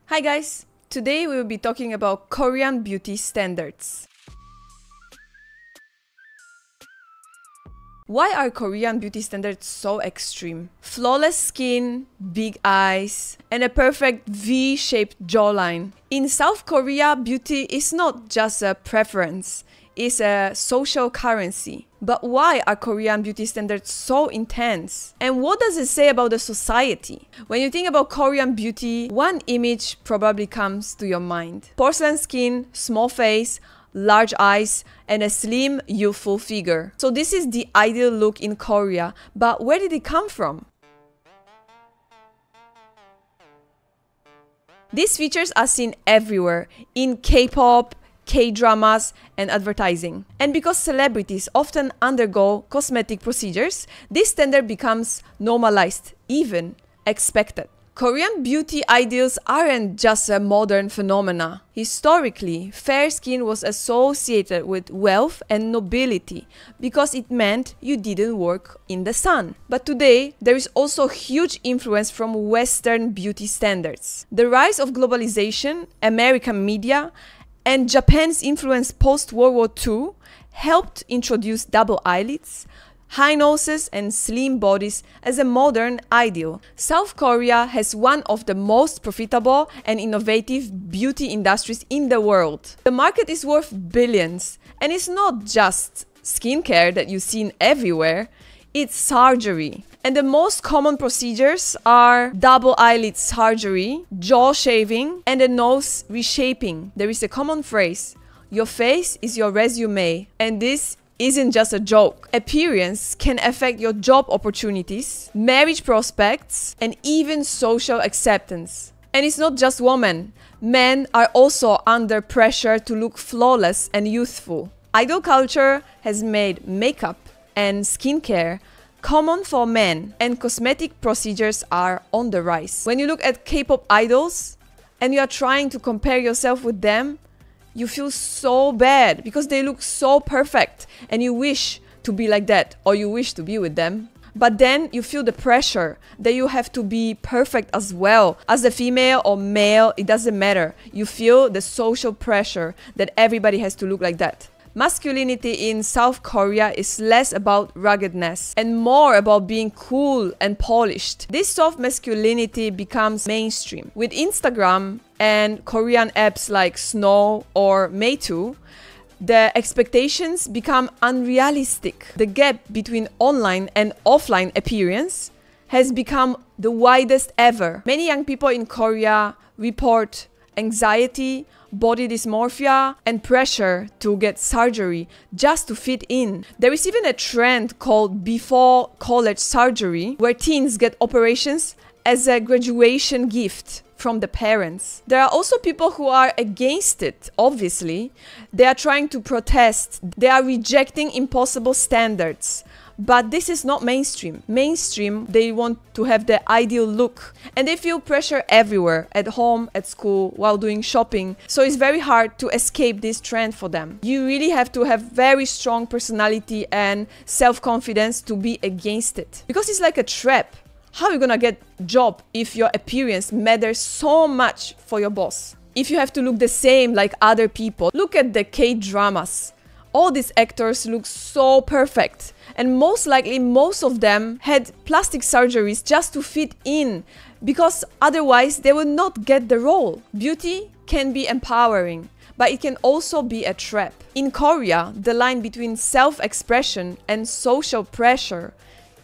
Hi guys! Today we will be talking about Korean beauty standards. Why are Korean beauty standards so extreme? Flawless skin, big eyes, and a perfect V-shaped jawline. In South Korea, beauty is not just a preference, it's a social currency. But why are Korean beauty standards so intense? And what does it say about the society? When you think about Korean beauty, one image probably comes to your mind. Porcelain skin, small face, large eyes, and a slim, youthful figure. So this is the ideal look in Korea, but where did it come from? These features are seen everywhere, in K-pop, K-dramas, and advertising. And because celebrities often undergo cosmetic procedures, this standard becomes normalized, even expected. Korean beauty ideals aren't just a modern phenomena. Historically, fair skin was associated with wealth and nobility because it meant you didn't work in the sun. But today, there is also huge influence from Western beauty standards. The rise of globalization, American media, and Japan's influence post-World War II helped introduce double eyelids, high noses, and slim bodies as a modern ideal. South Korea has one of the most profitable and innovative beauty industries in the world. The market is worth billions, and it's not just skincare that you've seen everywhere, it's surgery. And the most common procedures are double eyelid surgery, jaw shaving, and the nose reshaping. There is a common phrase, your face is your resume, and this isn't just a joke. Appearance can affect your job opportunities, marriage prospects, and even social acceptance. And it's not just women. Men are also under pressure to look flawless and youthful. Idol culture has made makeup and skincare common for men, and cosmetic procedures are on the rise. When you look at K-pop idols and you are trying to compare yourself with them, you feel so bad because they look so perfect and you wish to be like that, or you wish to be with them. But then you feel the pressure that you have to be perfect as well. As a female or male, it doesn't matter. You feel the social pressure that everybody has to look like that. Masculinity in South Korea is less about ruggedness and more about being cool and polished. This soft masculinity becomes mainstream. With Instagram and Korean apps like Snow or Meitu, the expectations become unrealistic. The gap between online and offline appearance has become the widest ever. Many young people in Korea report anxiety, body dysmorphia, and pressure to get surgery just to fit in. There is even a trend called before college surgery, where teens get operations as a graduation gift from the parents. There are also people who are against it, obviously. They are trying to protest. They are rejecting impossible standards. But this is not mainstream. Mainstream, they want to have the ideal look. And they feel pressure everywhere, at home, at school, while doing shopping. So it's very hard to escape this trend for them. You really have to have very strong personality and self-confidence to be against it. Because it's like a trap. How are you gonna get a job if your appearance matters so much for your boss? If you have to look the same like other people. Look at the K-dramas. All these actors look so perfect, and most likely most of them had plastic surgeries just to fit in, because otherwise they would not get the role. Beauty can be empowering, but it can also be a trap. In Korea, the line between self-expression and social pressure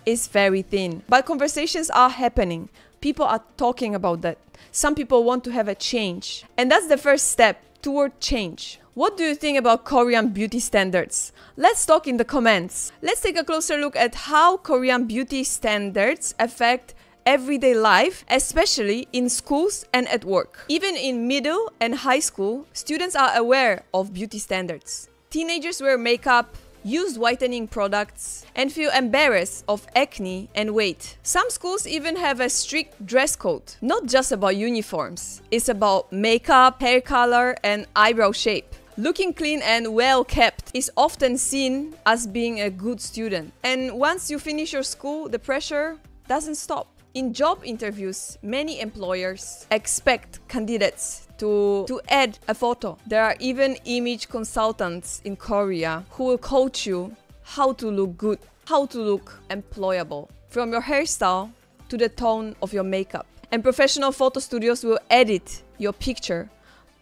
is very thin. But conversations are happening. People are talking about that. Some people want to have a change. And that's the first step toward change. What do you think about Korean beauty standards? Let's talk in the comments. Let's take a closer look at how Korean beauty standards affect everyday life, especially in schools and at work. Even in middle and high school, students are aware of beauty standards. Teenagers wear makeup, use whitening products, and feel embarrassed of acne and weight. Some schools even have a strict dress code. Not just about uniforms. It's about makeup, hair color, and eyebrow shape. Looking clean and well kept is often seen as being a good student. And once you finish your school, the pressure doesn't stop. In job interviews, many employers expect candidates to add a photo. There are even image consultants in Korea who will coach you how to look good, how to look employable, from your hairstyle to the tone of your makeup. And professional photo studios will edit your picture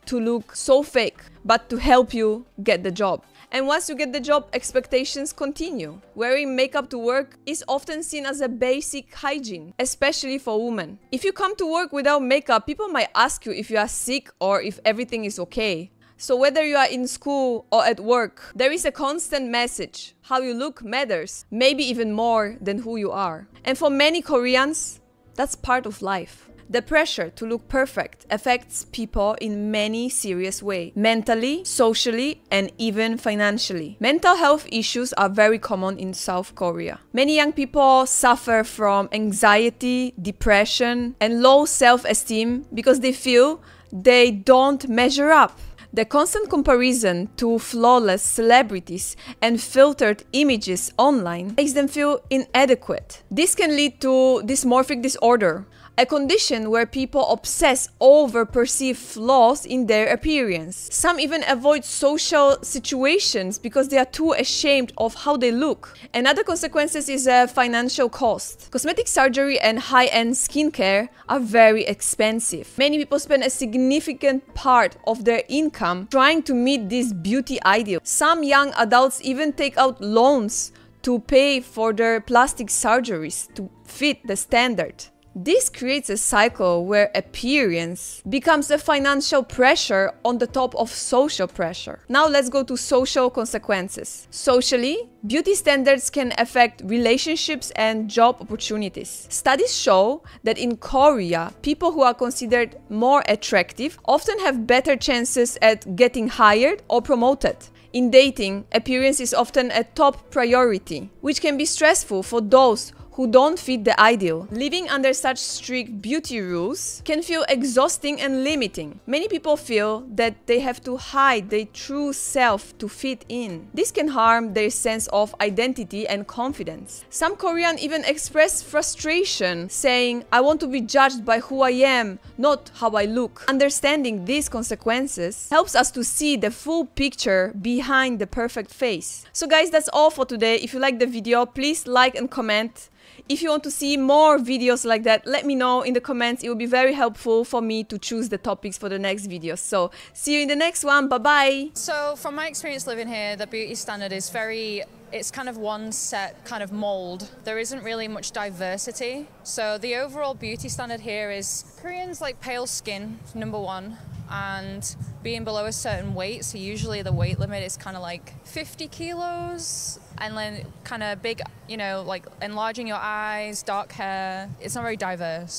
to look so fake, but to help you get the job. And once you get the job, expectations continue. Wearing makeup to work is often seen as a basic hygiene, especially for women. If you come to work without makeup, people might ask you if you are sick or if everything is okay. So whether you are in school or at work, there is a constant message. How you look matters, maybe even more than who you are. And for many Koreans, that's part of life. The pressure to look perfect affects people in many serious ways, mentally, socially, and even financially. Mental health issues are very common in South Korea. Many young people suffer from anxiety, depression, and low self-esteem because they feel they don't measure up. The constant comparison to flawless celebrities and filtered images online makes them feel inadequate. This can lead to dysmorphic disorder, a condition where people obsess over perceived flaws in their appearance. Some even avoid social situations because they are too ashamed of how they look. Another consequence is a financial cost. Cosmetic surgery and high-end skincare are very expensive. Many people spend a significant part of their income trying to meet this beauty ideal. Some young adults even take out loans to pay for their plastic surgeries to fit the standard. This creates a cycle where appearance becomes a financial pressure on the top of social pressure. Now let's go to social consequences. Socially, beauty standards can affect relationships and job opportunities. Studies show that in Korea, people who are considered more attractive often have better chances at getting hired or promoted. In dating, appearance is often a top priority, which can be stressful for those who don't fit the ideal. Living under such strict beauty rules can feel exhausting and limiting. Many people feel that they have to hide their true self to fit in. This can harm their sense of identity and confidence. Some Koreans even express frustration, saying, "I want to be judged by who I am, not how I look." Understanding these consequences helps us to see the full picture behind the perfect face. So guys, that's all for today. If you like the video, please like and comment. If you want to see more videos like that, let me know in the comments. It will be very helpful for me to choose the topics for the next videos. So, see you in the next one. Bye-bye! So, from my experience living here, the beauty standard is it's kind of one set kind of mold. There isn't really much diversity. So, the overall beauty standard here is Koreans like pale skin, number one, and being below a certain weight. So, usually the weight limit is kind of like 50 kilos. And then kind of big, you know, like enlarging your eyes, dark hair. It's not very diverse.